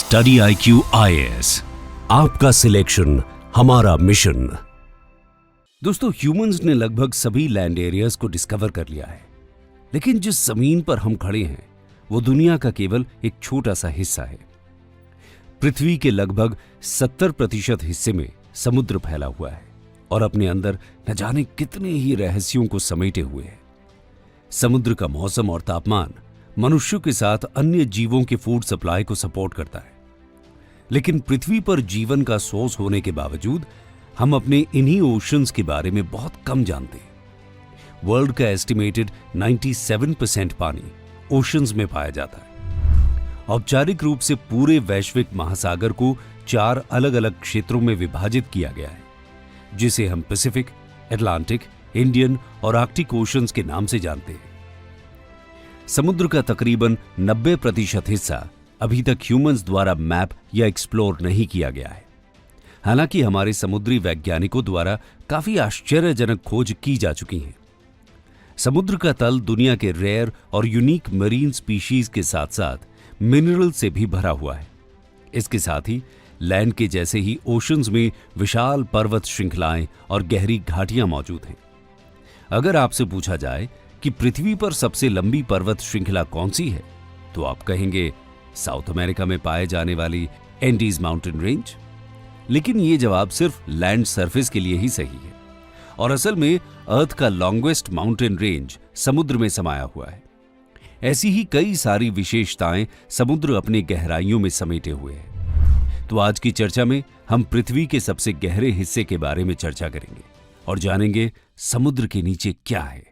Study IQ IAS, आपका selection हमारा mission. दोस्तों, ह्यूमंस ने लगभग सभी लैंड एरियाज को डिस्कवर कर लिया है, लेकिन जिस जमीन पर हम खड़े हैं वो दुनिया का केवल एक छोटा सा हिस्सा है। पृथ्वी के लगभग 70% हिस्से में समुद्र फैला हुआ है और अपने अंदर न जाने कितने ही रहस्यों को समेटे हुए है। समुद्र का मौसम और तापमान मनुष्यों के साथ अन्य जीवों के फूड सप्लाई को सपोर्ट करता है, लेकिन पृथ्वी पर जीवन का सोर्स होने के बावजूद हम अपने इन्हीं ओशंस के बारे में बहुत कम जानते हैं। वर्ल्ड का एस्टिमेटेड 97% पानी ओशंस में पाया जाता है। औपचारिक रूप से पूरे वैश्विक महासागर को 4 अलग अलग क्षेत्रों में विभाजित किया गया है, जिसे हम पैसिफिक, अटलांटिक, इंडियन और आर्कटिक ओशंस के नाम से जानते हैं। समुद्र का तकरीबन 90% हिस्सा अभी तक ह्यूमंस द्वारा मैप या एक्सप्लोर नहीं किया गया है। हालांकि हमारे समुद्री वैज्ञानिकों द्वारा काफी आश्चर्यजनक खोज की जा चुकी है। समुद्र का तल दुनिया के रेयर और यूनिक मरीन स्पीशीज के साथ साथ मिनरल से भी भरा हुआ है। इसके साथ ही लैंड के जैसे ही ओशंस में विशाल पर्वत श्रृंखलाएं और गहरी घाटियां मौजूद हैं। अगर आपसे पूछा जाए कि पृथ्वी पर सबसे लंबी पर्वत श्रृंखला कौन सी है, तो आप कहेंगे साउथ अमेरिका में पाए जाने वाली एंडीज माउंटेन रेंज। लेकिन यह जवाब सिर्फ लैंड सरफेस के लिए ही सही है और असल में अर्थ का लॉन्गेस्ट माउंटेन रेंज समुद्र में समाया हुआ है। ऐसी ही कई सारी विशेषताएं समुद्र अपनी गहराइयों में समेटे हुए है। तो आज की चर्चा में हम पृथ्वी के सबसे गहरे हिस्से के बारे में चर्चा करेंगे और जानेंगे समुद्र के नीचे क्या है।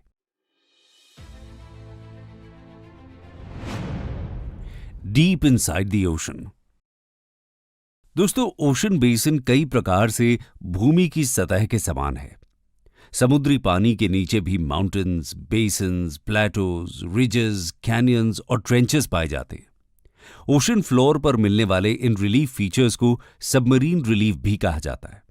Deep inside the ocean. दोस्तों, ओशन बेसिन कई प्रकार से भूमि की सतह के समान है। समुद्री पानी के नीचे भी mountains, basins, Plato's, ridges, canyons और ट्रेंचेस पाए जाते हैं। ओशन फ्लोर पर मिलने वाले इन रिलीफ फीचर्स को सबमरीन रिलीफ भी कहा जाता है।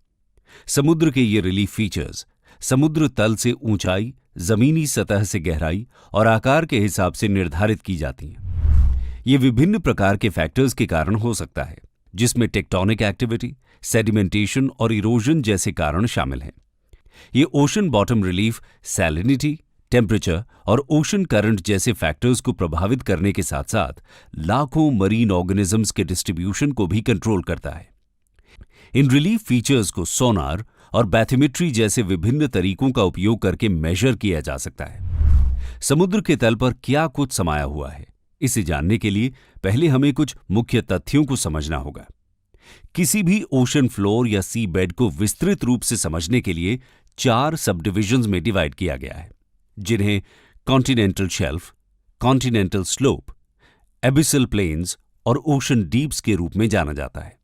समुद्र के ये रिलीफ फीचर्स समुद्र तल से ऊंचाई, जमीनी सतह से गहराई और आकार के हिसाब से निर्धारित की जाती हैं। ये विभिन्न प्रकार के फैक्टर्स के कारण हो सकता है, जिसमें टेक्टोनिक एक्टिविटी, सेडिमेंटेशन और इरोजन जैसे कारण शामिल हैं। ये ocean bottom relief salinity, temperature और ओशन करंट जैसे फैक्टर्स को प्रभावित करने के साथ साथ लाखों मरीन ऑर्गेनिजम्स के डिस्ट्रीब्यूशन को भी कंट्रोल करता है। इन रिलीफ फीचर्स को सोनार और बैथोमेट्री जैसे विभिन्न तरीकों का उपयोग करके मेजर किया जा सकता है। समुद्र के तल पर क्या कुछ समाया हुआ है, इसे जानने के लिए पहले हमें कुछ मुख्य तथ्यों को समझना होगा। किसी भी ओशन फ्लोर या सी बेड को विस्तृत रूप से समझने के लिए 4 सब डिविजन्स में डिवाइड किया गया है, जिन्हें continental shelf, continental slope, abyssal plains और ओशन डीप्स के रूप में जाना जाता है।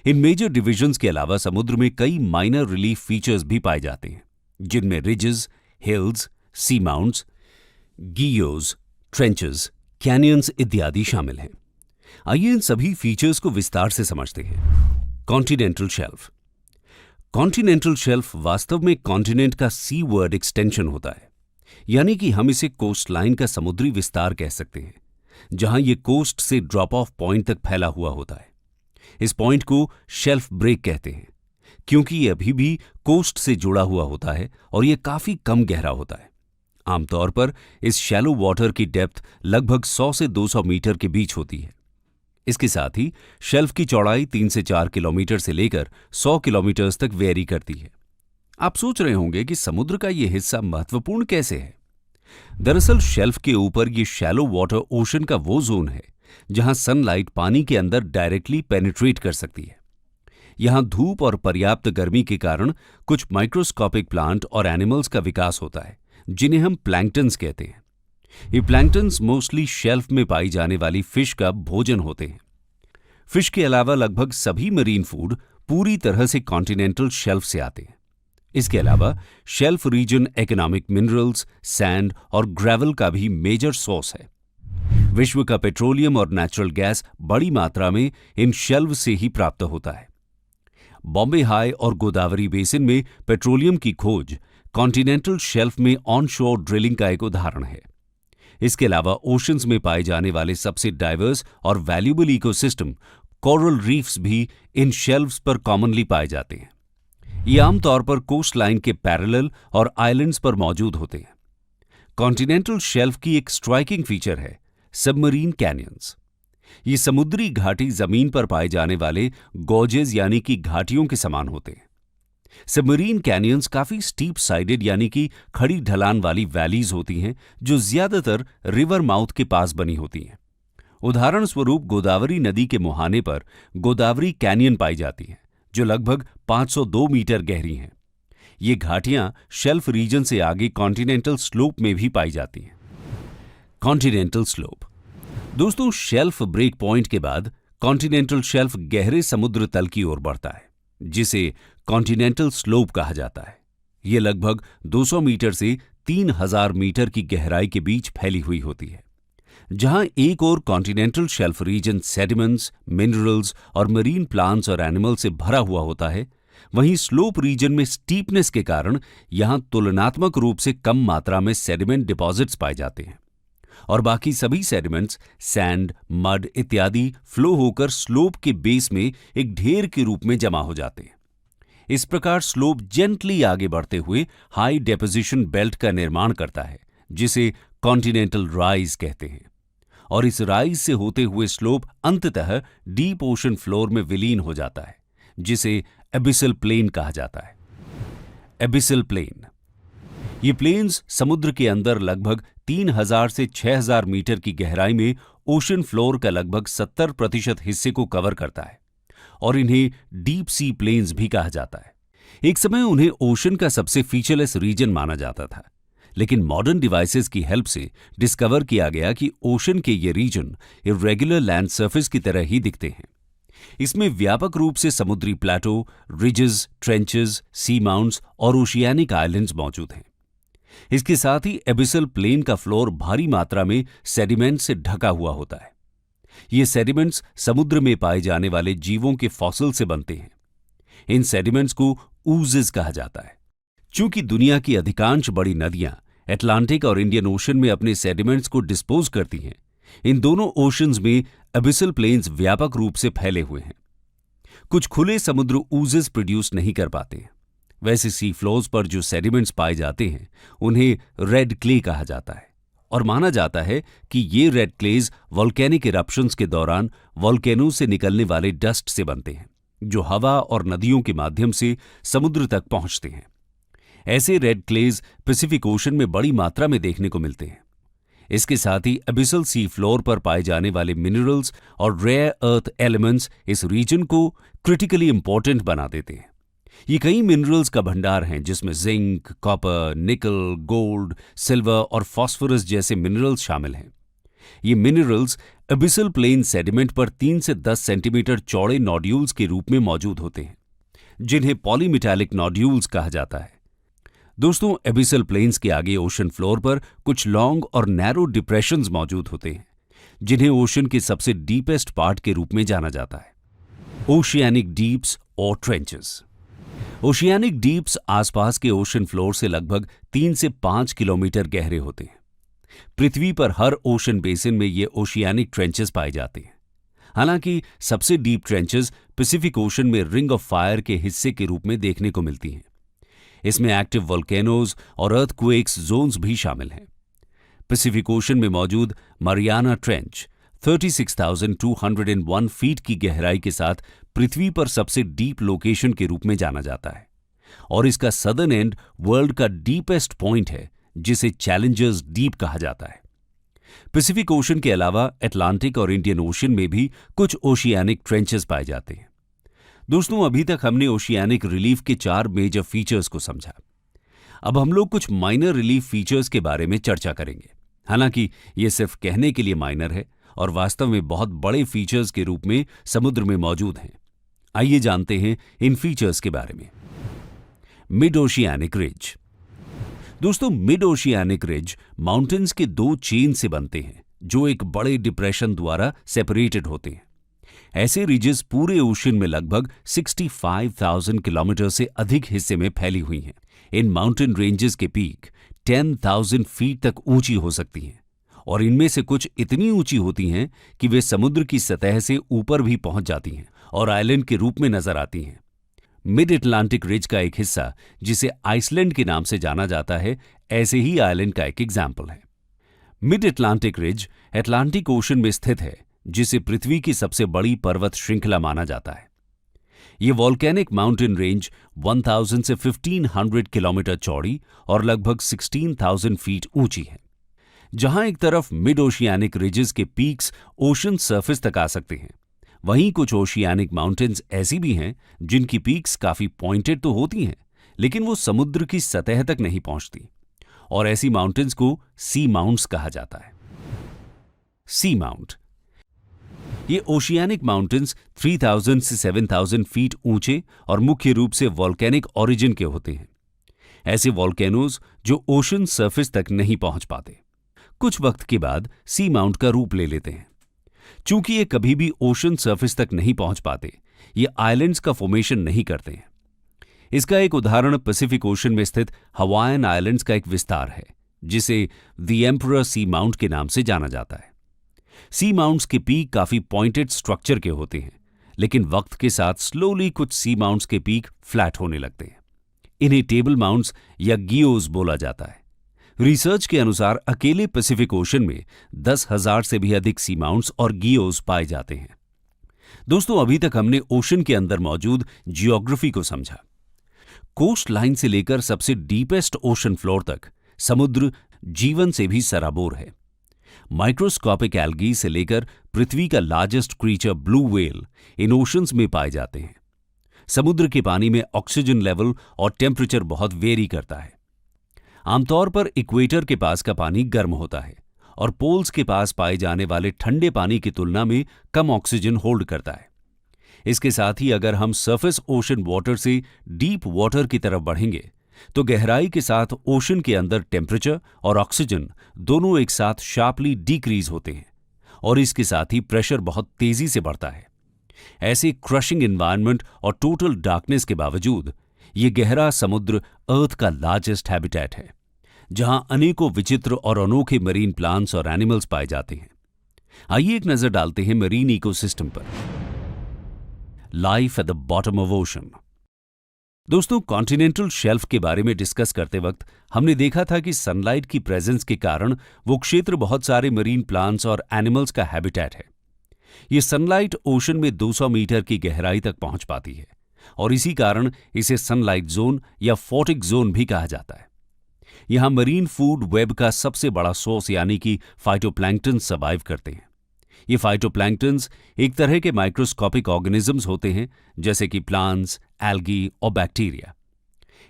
इन मेजर डिविजन्स के अलावा समुद्र में कई माइनर रिलीफ फीचर्स भी पाए जाते हैं, जिनमें रिजेस, हिल्स, सी माउंट्स, गियोज, ट्रेंचेस, कैनियंस इत्यादि शामिल हैं। आइए इन सभी फीचर्स को विस्तार से समझते हैं। Continental shelf. कॉन्टिनेंटल शेल्फ वास्तव में कॉन्टिनेंट का सी वर्ड एक्सटेंशन होता है, यानी कि हम इसे कोस्ट लाइन का समुद्री विस्तार कह सकते हैं, जहां यह कोस्ट से ड्रॉप ऑफ पॉइंट तक फैला हुआ होता है। इस पॉइंट को शेल्फ ब्रेक कहते हैं, क्योंकि यह अभी भी कोस्ट से जुड़ा हुआ होता है और यह काफी कम गहरा होता है। आमतौर पर इस शैलो वाटर की डेप्थ लगभग 100 से 200 मीटर के बीच होती है। इसके साथ ही शेल्फ की चौड़ाई 3 से 4 किलोमीटर से लेकर 100 किलोमीटर तक वेरी करती है। आप सोच रहे होंगे कि समुद्र का यह हिस्सा महत्वपूर्ण कैसे है। दरअसल शेल्फ के ऊपर यह शैलो वाटर ओशन का वो जोन है जहां सनलाइट पानी के अंदर डायरेक्टली पेनिट्रेट कर सकती है। यहां धूप और पर्याप्त गर्मी के कारण कुछ माइक्रोस्कोपिक प्लांट और एनिमल्स का विकास होता है, जिन्हें हम प्लैंक्टन्स कहते हैं। ये प्लैंक्टन्स मोस्टली शेल्फ में पाई जाने वाली फिश का भोजन होते हैं। फिश के अलावा लगभग सभी मरीन फूड पूरी तरह से कॉन्टिनेंटल शेल्फ से आते हैं। इसके अलावा shelf region economic minerals, sand और ग्रेवल का भी मेजर सोर्स है। विश्व का पेट्रोलियम और नेचुरल गैस बड़ी मात्रा में इन शेल्फ से ही प्राप्त होता है। बॉम्बे हाई और गोदावरी बेसिन में पेट्रोलियम की खोज कॉन्टिनेंटल शेल्फ में ऑनशोर ड्रिलिंग का एक उदाहरण है। इसके अलावा ओशंस में पाए जाने वाले सबसे डाइवर्स और वैल्यूएबल इकोसिस्टम कोरल रीफ्स भी इन शेल्व्स पर कॉमनली पाए जाते हैं। ये आमतौर पर कोस्ट लाइन के पैरेलल और आइलैंड्स पर मौजूद होते हैं। कॉन्टिनेंटल शेल्फ की एक स्ट्राइकिंग फीचर है सबमरीन कैनियंस। ये समुद्री घाटी जमीन पर पाए जाने वाले गॉजेज यानी कि घाटियों के समान होते हैं। सबमरीन कैनियंस काफी स्टीप साइडेड यानी कि खड़ी ढलान वाली वैलीज होती हैं जो ज्यादातर रिवर माउथ के पास बनी होती हैं। उदाहरण स्वरूप गोदावरी नदी के मुहाने पर गोदावरी कैनियन पाई जाती है जो लगभग 502 मीटर गहरी हैं। ये घाटियां शेल्फ रीजन से आगे कॉन्टिनेंटल स्लोप में भी पाई जाती हैं। कॉन्टिनेंटल स्लोप दोस्तों, शेल्फ ब्रेक पॉइंट के बाद कॉन्टिनेंटल शेल्फ गहरे समुद्र तल की ओर बढ़ता है जिसे कॉन्टिनेंटल स्लोप कहा जाता है। यह लगभग 200 मीटर से 3000 मीटर की गहराई के बीच फैली हुई होती है। जहां एक ओर continental shelf region sediments, minerals और मरीन प्लांट्स और एनिमल से भरा हुआ होता है, वहीं स्लोप रीजन में स्टीपनेस के कारण यहां तुलनात्मक रूप से कम मात्रा में सेडिमेंट डिपॉजिट्स पाए जाते हैं और बाकी सभी सेडिमेंट्स सैंड, मड इत्यादि फ्लो होकर स्लोप के बेस में एक ढेर के रूप में जमा हो जाते हैं। इस प्रकार स्लोप जेंटली आगे बढ़ते हुए हाई डेपोजिशन बेल्ट का निर्माण करता है जिसे कॉन्टिनेंटल राइज कहते हैं और इस राइज से होते हुए स्लोप अंततः डीप ओशन फ्लोर में विलीन हो जाता है जिसे एबिसल प्लेन कहा जाता है। एबिसल प्लेन, ये प्लेन्स समुद्र के अंदर लगभग 3000 से 6000 मीटर की गहराई में ओशन फ्लोर का लगभग 70% हिस्से को कवर करता है और इन्हें डीप सी प्लेन्स भी कहा जाता है। एक समय उन्हें ओशन का सबसे फीचरलेस रीजन माना जाता था, लेकिन मॉडर्न डिवाइसेस की हेल्प से डिस्कवर किया गया कि ओशन के ये रीजन इर्रेगुलर लैंड सरफेस की तरह ही दिखते हैं। इसमें व्यापक रूप से समुद्री प्लेटो, रिजेस, ट्रेंचेस, सी माउंट्स और ओशियानिक आइलैंड्स मौजूद हैं। इसके साथ ही एबिसल प्लेन का फ्लोर भारी मात्रा में सेडिमेंट से ढका हुआ होता है। ये सेडिमेंट्स समुद्र में पाए जाने वाले जीवों के फॉसिल से बनते हैं। इन सेडिमेंट्स को ऊजेस कहा जाता है। चूंकि दुनिया की अधिकांश बड़ी नदियां अटलांटिक और इंडियन ओशन में अपने सेडिमेंट्स को डिस्पोज करती हैं, इन दोनों ओशंस में एबिसल प्लेन्स व्यापक रूप से फैले हुए हैं। कुछ खुले समुद्र ऊजेस प्रोड्यूस नहीं कर पाते हैं। वैसे सी फ्लोर्स पर जो सेडिमेंट्स पाए जाते हैं उन्हें रेड क्ले कहा जाता है और माना जाता है कि ये रेड क्लेज वोल्केनिक इरप्शंस के दौरान वोल्केनो से निकलने वाले डस्ट से बनते हैं जो हवा और नदियों के माध्यम से समुद्र तक पहुंचते हैं। ऐसे रेड क्लेज पैसिफिक ओशन में बड़ी मात्रा में देखने को मिलते हैं। इसके साथ ही एबिसल सी फ्लोर पर पाए जाने वाले मिनरल्स और रेयर अर्थ एलिमेंट्स इस रीजन को क्रिटिकली इंपॉर्टेंट बना देते हैं। ये कई मिनरल्स का भंडार हैं जिसमें जिंक, कॉपर, निकल, गोल्ड, सिल्वर और फास्फोरस जैसे मिनरल्स शामिल हैं। ये मिनरल्स एबिसल प्लेन सेडिमेंट पर 3 से 10 सेंटीमीटर चौड़े नोड्यूल्स के रूप में मौजूद होते हैं जिन्हें पॉलीमेटालिक नोड्यूल्स कहा जाता है। दोस्तों, एबिसल प्लेन्स के आगे ओशन फ्लोर पर कुछ लॉन्ग और नैरो डिप्रेशंस मौजूद होते हैं जिन्हें ओशन के सबसे डीपेस्ट पार्ट के रूप में जाना जाता है। ओशियानिक डीप्स और ट्रेंचेस। ओशियानिक डीप्स आसपास के ओशन फ्लोर से लगभग 3 से 5 किलोमीटर गहरे होते हैं। पृथ्वी पर हर ओशन बेसिन में ये ओशियानिक ट्रेंचेस पाए जाते हैं। हालांकि सबसे डीप ट्रेंचेस पैसिफिक ओशन में रिंग ऑफ फायर के हिस्से के रूप में देखने को मिलती हैं। इसमें एक्टिव वोल्केनोज और अर्थक्वेक्स जोन्स भी शामिल हैं। पैसिफिक ओशन में मौजूद मरियाना ट्रेंच 36,201 फीट की गहराई के साथ पृथ्वी पर सबसे डीप लोकेशन के रूप में जाना जाता है और इसका सदर्न एंड वर्ल्ड का डीपेस्ट पॉइंट है जिसे चैलेंजर्स डीप कहा जाता है। पैसिफिक ओशन के अलावा अटलांटिक और इंडियन ओशन में भी कुछ ओशियानिक ट्रेंचेस पाए जाते हैं। दोस्तों, अभी तक हमने ओशियानिक रिलीफ के 4 मेजर फीचर्स को समझा। अब हम लोग कुछ माइनर रिलीफ फीचर्स के बारे में चर्चा करेंगे। हालांकि यह सिर्फ कहने के लिए माइनर है और वास्तव में बहुत बड़े फीचर्स के रूप में समुद्र में मौजूद हैं। आइए जानते हैं इन फीचर्स के बारे में। Mid oceanic ridge. दोस्तों, मिड ओशियानिक रिज माउंटेन्स के 2 चेन से बनते हैं जो एक बड़े डिप्रेशन द्वारा सेपरेटेड होते हैं। ऐसे रिजेस पूरे ओशन में लगभग 65,000 किलोमीटर से अधिक हिस्से में फैली हुई हैं। इन माउंटेन रेंजेस के पीक 10,000 फीट तक ऊंची हो सकती हैं और इनमें से कुछ इतनी ऊंची होती हैं कि वे समुद्र की सतह से ऊपर भी पहुंच जाती हैं और आइलैंड के रूप में नजर आती हैं। मिड अटलांटिक रिज का एक हिस्सा, जिसे आइसलैंड के नाम से जाना जाता है, ऐसे ही आइलैंड का एक एग्जाम्पल है। Mid Atlantic ridge Atlantic ocean में स्थित है, जिसे पृथ्वी की सबसे बड़ी पर्वत श्रृंखला माना जाता है। ये वॉल्केनिक माउंटेन रेंज 1000 से 1500 किलोमीटर चौड़ी और लगभग 16,000 फीट ऊंची है। जहां एक तरफ मिड ओशियानिक रिजेस के पीक्स ओशन सरफेस तक आ सकते हैं, वहीं कुछ ओशियानिक माउंटेन्स ऐसी भी हैं जिनकी पीक्स काफी पॉइंटेड तो होती हैं, लेकिन वो समुद्र की सतह तक नहीं पहुंचती, और ऐसी माउंटेन्स को सी माउंट्स कहा जाता है। सी माउंट ये ओशियानिक माउंटेन्स 3000 से 7000 फीट ऊंचे और मुख्य रूप से वॉल्केनिक ओरिजिन के होते हैं। ऐसे वॉल्केनोज जो ओशन सरफेस तक नहीं पहुंच पाते, कुछ वक्त के बाद सी माउंट का रूप ले लेते हैं। चूंकि ये कभी भी ओशन सरफेस तक नहीं पहुंच पाते, ये आइलैंड्स का फॉर्मेशन नहीं करते हैं। इसका एक उदाहरण पैसिफिक ओशन में स्थित हवाईन आइलैंड्स का एक विस्तार है, जिसे द एम्परर सी माउंट के नाम से जाना जाता है। सी माउंट्स के पीक काफी पॉइंटेड स्ट्रक्चर के होते हैं, लेकिन वक्त के साथ स्लोली कुछ सी माउंट्स के पीक फ्लैट होने लगते हैं। इन्हें टेबल माउंट्स या गियोज बोला जाता है। रिसर्च के अनुसार अकेले पैसिफिक ओशन में 10,000 से भी अधिक सी माउंट्स और गियोज पाए जाते हैं। दोस्तों, अभी तक हमने ओशन के अंदर मौजूद जियोग्राफी को समझा। कोस्ट लाइन से लेकर सबसे डीपेस्ट ओशन फ्लोर तक समुद्र जीवन से भी सराबोर है। माइक्रोस्कोपिक एल्गी से लेकर पृथ्वी का लार्जेस्ट क्रीचर ब्लू व्हेल इन ओशंस में पाए जाते हैं। समुद्र के पानी में ऑक्सीजन लेवल और टेम्परेचर बहुत वेरी करता है। आमतौर पर इक्वेटर के पास का पानी गर्म होता है और पोल्स के पास पाए जाने वाले ठंडे पानी की तुलना में कम ऑक्सीजन होल्ड करता है। इसके साथ ही अगर हम सरफेस ओशन वाटर से डीप वाटर की तरफ बढ़ेंगे, तो गहराई के साथ ओशन के अंदर टेम्परेचर और ऑक्सीजन दोनों एक साथ शार्पली डिक्रीज होते हैं और इसके साथ ही प्रेशर बहुत तेजी से बढ़ता है। ऐसे क्रशिंग एनवायरनमेंट और टोटल डार्कनेस के बावजूद ये गहरा समुद्र अर्थ का लार्जेस्ट हैबिटेट है, जहां अनेकों विचित्र और अनोखे मरीन प्लांट्स और एनिमल्स पाए जाते हैं। आइए एक नजर डालते हैं मरीन इकोसिस्टम पर। Life at the bottom of ocean. दोस्तों, कॉन्टिनेंटल शेल्फ के बारे में डिस्कस करते वक्त हमने देखा था कि सनलाइट की प्रेजेंस के कारण वो क्षेत्र बहुत सारे मरीन प्लांट्स और एनिमल्स का हैबिटेट है। ये सनलाइट ओशन में 200 मीटर की गहराई तक पहुंच पाती है और इसी कारण इसे सनलाइट जोन या फोटिक जोन भी कहा जाता है। यहां मरीन फूड वेब का सबसे बड़ा सोर्स यानी कि फाइटोप्लैंक्टन सर्वाइव करते हैं। ये फाइटोप्लैंक्टन्स एक तरह के माइक्रोस्कोपिक ऑर्गेनिजम्स होते हैं, जैसे कि प्लांट्स, एल्गी और बैक्टीरिया।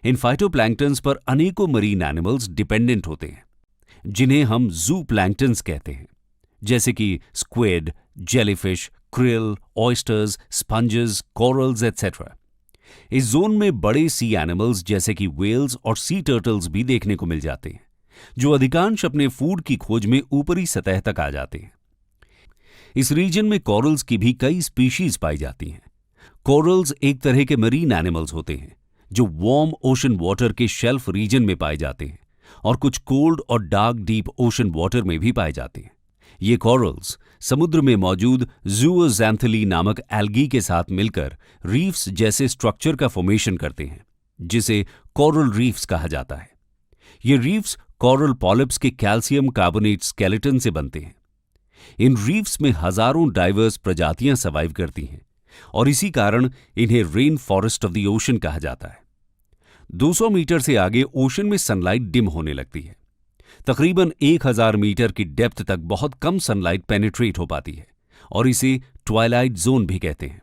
इन फाइटोप्लैंक्टन्स पर अनेकों मरीन एनिमल्स डिपेंडेंट होते हैं, जिन्हें हम जू प्लैंक्टन्स कहते हैं, जैसे कि squid, jellyfish, krill, oysters, sponges, corals etcetera. इस जोन में बड़े सी एनिमल्स जैसे कि व्हेल्स और सी टर्टल्स भी देखने को मिल जाते हैं, जो अधिकांश अपने फूड की खोज में ऊपरी सतह तक आ जाते हैं। इस रीजन में कोरल्स की भी कई स्पीशीज पाई जाती हैं। कोरल्स एक तरह के मरीन एनिमल्स होते हैं जो वार्म ओशन वाटर के शेल्फ रीजन में पाए जाते हैं और कुछ कोल्ड और डार्क डीप ओशन वाटर में भी पाए जाते हैं। ये कोरल्स समुद्र में मौजूद ज़ूओज़ैंथेली नामक एल्गी के साथ मिलकर रीफ्स जैसे स्ट्रक्चर का फॉर्मेशन करते हैं, जिसे कोरल रीफ्स कहा जाता है। ये रीफ्स कोरल पॉलिप्स के कैल्शियम कार्बोनेट स्केलेटन से बनते हैं। इन रीफ्स में हजारों डाइवर्स प्रजातियां सर्वाइव करती हैं और इसी कारण इन्हें rain forest of the ocean कहा जाता है। 200 मीटर से आगे ओशन में सनलाइट डिम होने लगती है। तकरीबन 1000 मीटर की डेप्थ तक बहुत कम सनलाइट पेनिट्रेट हो पाती है और इसे ट्वाइलाइट जोन भी कहते हैं।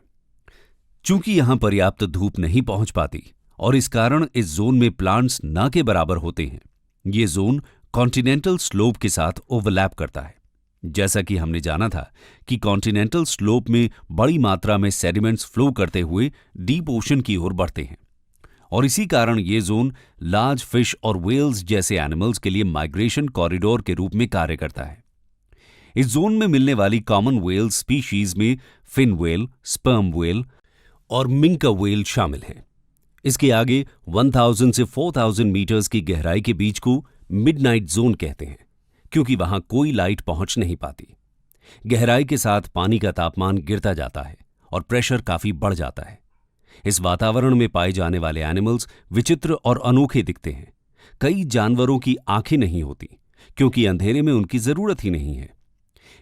चूंकि यहां पर्याप्त धूप नहीं पहुंच पाती और इस कारण इस जोन में प्लांट्स ना के बराबर होते हैं, ये जोन कॉन्टिनेंटल स्लोप के साथ ओवरलैप करता है। जैसा कि हमने जाना था कि कॉन्टिनेंटल स्लोप में बड़ी मात्रा में सेडिमेंट्स फ्लो करते हुए डीप ओशन की ओर बढ़ते हैं और इसी कारण ये जोन लार्ज फिश और व्हेल्स जैसे एनिमल्स के लिए माइग्रेशन कॉरिडोर के रूप में कार्य करता है। इस जोन में मिलने वाली कॉमन व्हेल स्पीशीज में फिन व्हेल, स्पर्म व्हेल और मिंका व्हेल शामिल हैं। इसके आगे 1000 से 4000 मीटर्स की गहराई के बीच को मिडनाइट जोन कहते हैं, क्योंकि वहां कोई लाइट पहुंच नहीं पाती। गहराई के साथ पानी का तापमान गिरता जाता है और प्रेशर काफी बढ़ जाता है। इस वातावरण में पाए जाने वाले एनिमल्स विचित्र और अनोखे दिखते हैं। कई जानवरों की आंखें नहीं होती क्योंकि अंधेरे में उनकी जरूरत ही नहीं है।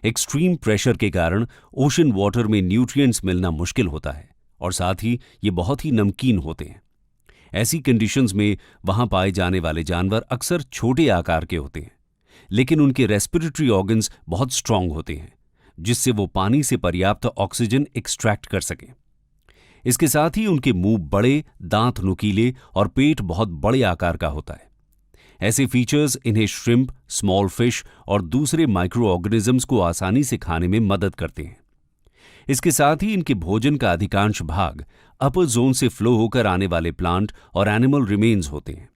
एक्सट्रीम प्रेशर के कारण ओशन वाटर में न्यूट्रिएंट्स मिलना मुश्किल होता है और साथ ही ये बहुत ही नमकीन होते हैं। ऐसी कंडीशंस में वहां पाए जाने वाले जानवर अक्सर छोटे आकार के होते हैं, लेकिन उनके रेस्पिरेटरी ऑर्गन्स बहुत स्ट्रांग होते हैं, जिससे वो पानी से पर्याप्त ऑक्सीजन एक्सट्रैक्ट कर सकें। इसके साथ ही उनके मुंह बड़े, दांत नुकीले और पेट बहुत बड़े आकार का होता है। ऐसे फीचर्स इन्हें श्रिम्प, स्मॉल फिश और दूसरे माइक्रो ऑर्गेनिजम्स को आसानी से खाने में मदद करते हैं। इसके साथ ही इनके भोजन का अधिकांश भाग अपर जोन से फ्लो होकर आने वाले प्लांट और एनिमल रिमेन्स होते हैं।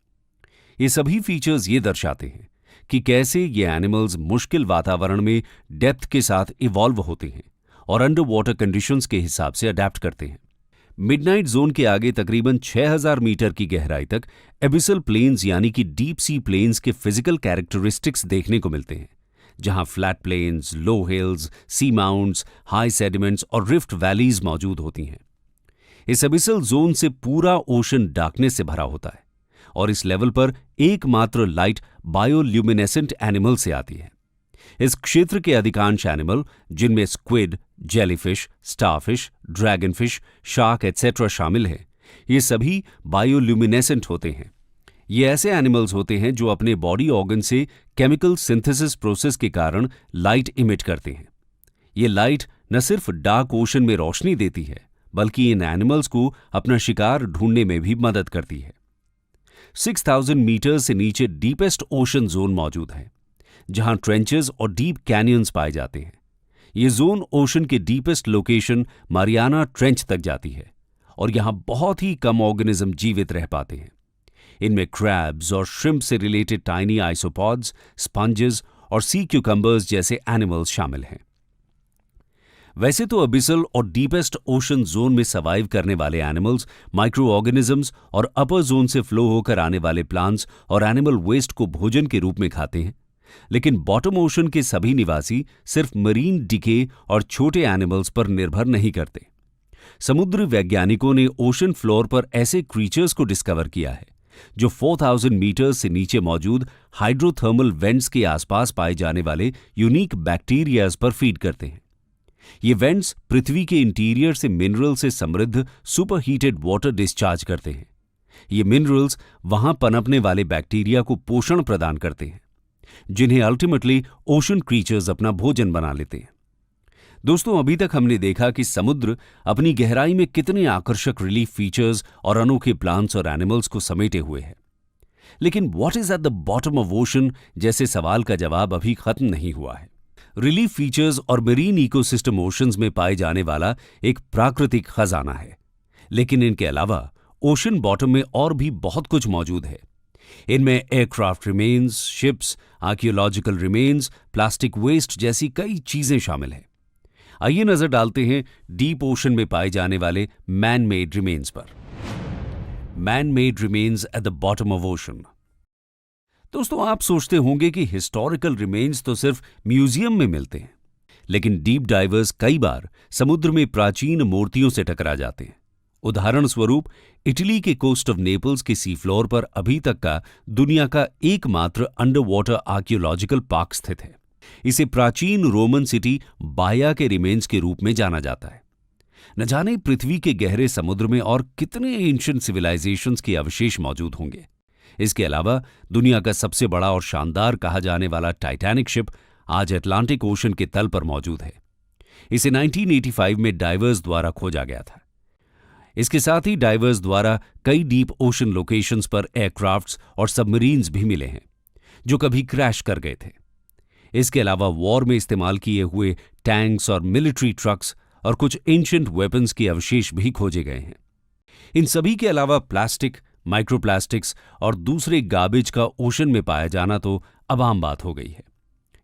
ये सभी फीचर्स ये दर्शाते हैं कि कैसे ये एनिमल्स मुश्किल वातावरण में डेप्थ के साथ इवॉल्व होते हैं और अंडर वाटर कंडीशंस के हिसाब से अडेप्ट करते हैं। मिडनाइट जोन के आगे तकरीबन 6000 मीटर की गहराई तक एबिसल प्लेन्स यानी कि डीप सी प्लेन्स के फिजिकल कैरेक्टरिस्टिक्स देखने को मिलते हैं, जहां फ्लैट प्लेन्स, लो हिल्स, सी माउंट्स, हाई सेडिमेंट्स और रिफ्ट वैलीज मौजूद होती हैं। इस एबिसल जोन से पूरा ओशन डार्कनेस से भरा होता है और इस लेवल पर एकमात्र लाइट बायोल्यूमिनेसेंट एनिमल से आती है। इस क्षेत्र के अधिकांश एनिमल, जिनमें squid, jellyfish, starfish, dragonfish, shark etcetera शामिल हैं, ये सभी बायोल्यूमिनेसेंट होते हैं। ये ऐसे एनिमल्स होते हैं जो अपने बॉडी ऑर्गन से केमिकल सिंथेसिस प्रोसेस के कारण लाइट इमिट करते हैं। ये लाइट न सिर्फ डार्क ओशन में रोशनी देती है, बल्कि इन एनिमल्स को अपना शिकार ढूंढने में भी मदद करती है। 6000 मीटर से नीचे डीपेस्ट ओशन जोन मौजूद है, जहां ट्रेंचेस और डीप कैनियंस पाए जाते हैं। ये जोन ओशन के डीपेस्ट लोकेशन मारियाना ट्रेंच तक जाती है और यहां बहुत ही कम ऑर्गेनिज्म जीवित रह पाते हैं। इनमें क्रैब्स और श्रिम्प से रिलेटेड टाइनी आइसोपॉड्स, स्पंजेस और सी क्यूकम्बर्स जैसे एनिमल्स शामिल हैं। वैसे तो अबिसल और डीपेस्ट ओशन जोन में सर्वाइव करने वाले एनिमल्स माइक्रो ऑर्गेनिजम्स और अपर जोन से फ्लो होकर आने वाले प्लांट्स और एनिमल वेस्ट को भोजन के रूप में खाते हैं, लेकिन बॉटम ओशन के सभी निवासी सिर्फ मरीन डिके और छोटे एनिमल्स पर निर्भर नहीं करते। समुद्री वैज्ञानिकों ने ओशन फ्लोर पर ऐसे क्रीचर्स को डिस्कवर किया है जो 4000 मीटर से नीचे मौजूद हाइड्रोथर्मल वेंट्स के आसपास पाए जाने वाले यूनिक बैक्टीरियाज पर फीड करते हैं। ये वेंट्स पृथ्वी के इंटीरियर से मिनरल से समृद्ध सुपरहीटेड वाटर डिस्चार्ज करते हैं। ये मिनरल्स वहां पनपने वाले बैक्टीरिया को पोषण प्रदान करते हैं, जिन्हें अल्टीमेटली ओशन क्रीचर्स अपना भोजन बना लेते हैं। दोस्तों, अभी तक हमने देखा कि समुद्र अपनी गहराई में कितने आकर्षक रिलीफ फीचर्स और अनोखे प्लांट्स और एनिमल्स को समेटे हुए है। लेकिन what is at the bottom of ocean जैसे सवाल का जवाब अभी खत्म नहीं हुआ है। रिलीफ फीचर्स और मेरीन इकोसिस्टम ओशंस में पाए जाने वाला एक प्राकृतिक खजाना है, लेकिन इनके अलावा ओशन बॉटम में और भी बहुत कुछ मौजूद है। इनमें aircraft remains, ships, archaeological remains, plastic waste जैसी कई चीजें शामिल हैं। आइए नजर डालते हैं डीप ओशन में पाए जाने वाले मैन मेड रिमेन्स पर। Man made remains at the bottom of ocean. दोस्तों, आप सोचते होंगे कि हिस्टोरिकल रिमेन्स तो सिर्फ म्यूजियम में मिलते हैं, लेकिन डीप डाइवर्स कई बार समुद्र में प्राचीन मूर्तियों से टकरा जाते हैं। उदाहरण स्वरूप, इटली के कोस्ट ऑफ नेपल्स के सी फ्लोर पर अभी तक का दुनिया का एकमात्र अंडर वाटर आर्कियोलॉजिकल पार्क स्थित है। इसे प्राचीन रोमन सिटी बाया के रिमेन्स के रूप में जाना जाता है। न जाने पृथ्वी के गहरे समुद्र में और कितने एंशिएंट सिविलाइजेशंस के अवशेष मौजूद होंगे। इसके अलावा दुनिया का सबसे बड़ा और शानदार कहा जाने वाला टाइटैनिक शिप आज अटलांटिक ओशन के तल पर मौजूद है। इसे 1985 में डाइवर्स द्वारा खोजा गया था। इसके साथ ही डाइवर्स द्वारा कई डीप ओशन लोकेशंस पर एयरक्राफ्ट्स और सबमरीन्स भी मिले हैं जो कभी क्रैश कर गए थे। इसके अलावा वॉर में इस्तेमाल किए हुए टैंक्स और मिलिट्री ट्रक्स और कुछ एंशिएंट वेपन्स के अवशेष भी खोजे गए हैं। इन सभी के अलावा प्लास्टिक, माइक्रोप्लास्टिक्स और दूसरे गार्बेज का ओशन में पाया जाना तो अब आम बात हो गई है।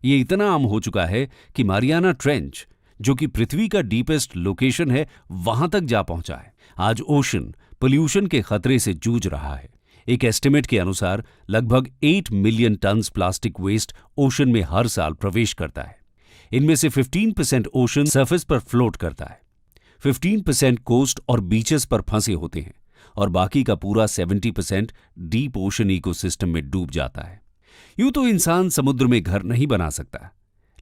ये इतना आम हो चुका है कि मारियाना ट्रेंच, जो कि पृथ्वी का डीपेस्ट लोकेशन है, वहां तक जा पहुंचा है। आज ओशन पोल्यूशन के खतरे से जूझ रहा है। एक एस्टिमेट के अनुसार लगभग 8 million tons plastic waste ocean में हर साल प्रवेश करता है। इनमें से 15% ओशन सरफेस पर फ्लोट करता है, 15% कोस्ट और बीचेस पर फंसे होते हैं और बाकी का पूरा 70% डीप ओशन इकोसिस्टम में डूब जाता है। यूं तो इंसान समुद्र में घर नहीं बना सकता,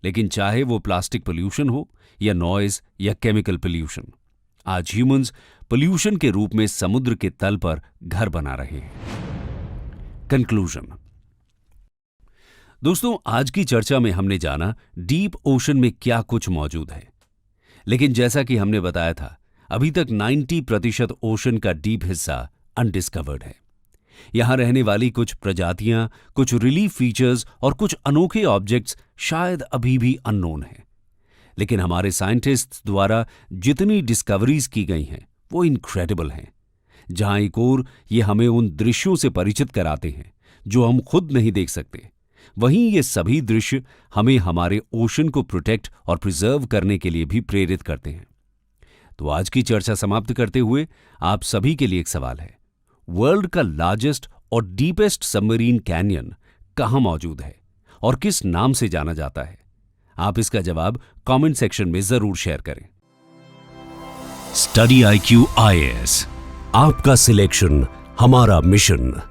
लेकिन चाहे वो प्लास्टिक पोल्यूशन हो या नॉइज या केमिकल पोल्यूशन, आज ह्यूमंस पोल्यूशन के रूप में समुद्र के तल पर घर बना रहे हैं। कंक्लूजन। दोस्तों, आज की चर्चा में हमने जाना डीप ओशन में क्या कुछ मौजूद है, लेकिन जैसा कि हमने बताया था, अभी तक 90% ओशन का डीप हिस्सा अनडिस्कवर्ड है। यहां रहने वाली कुछ प्रजातियां, कुछ रिलीफ फीचर्स और कुछ अनोखे ऑब्जेक्ट्स शायद अभी भी अननोन हैं। लेकिन हमारे साइंटिस्ट्स द्वारा जितनी डिस्कवरीज की गई हैं वो इनक्रेडिबल हैं। जहां एक ओर ये हमें उन दृश्यों से परिचित कराते हैं जो हम खुद नहीं देख सकते, वहीं ये सभी दृश्य हमें हमारे ओशन को प्रोटेक्ट और प्रिजर्व करने के लिए भी प्रेरित करते हैं। तो आज की चर्चा समाप्त करते हुए आप सभी के लिए एक सवाल है, वर्ल्ड का लार्जेस्ट और डीपेस्ट सबमरीन कैनियन कहां मौजूद है और किस नाम से जाना जाता है? आप इसका जवाब कमेंट सेक्शन में जरूर शेयर करें। स्टडी IQ IAS, आपका सिलेक्शन हमारा मिशन।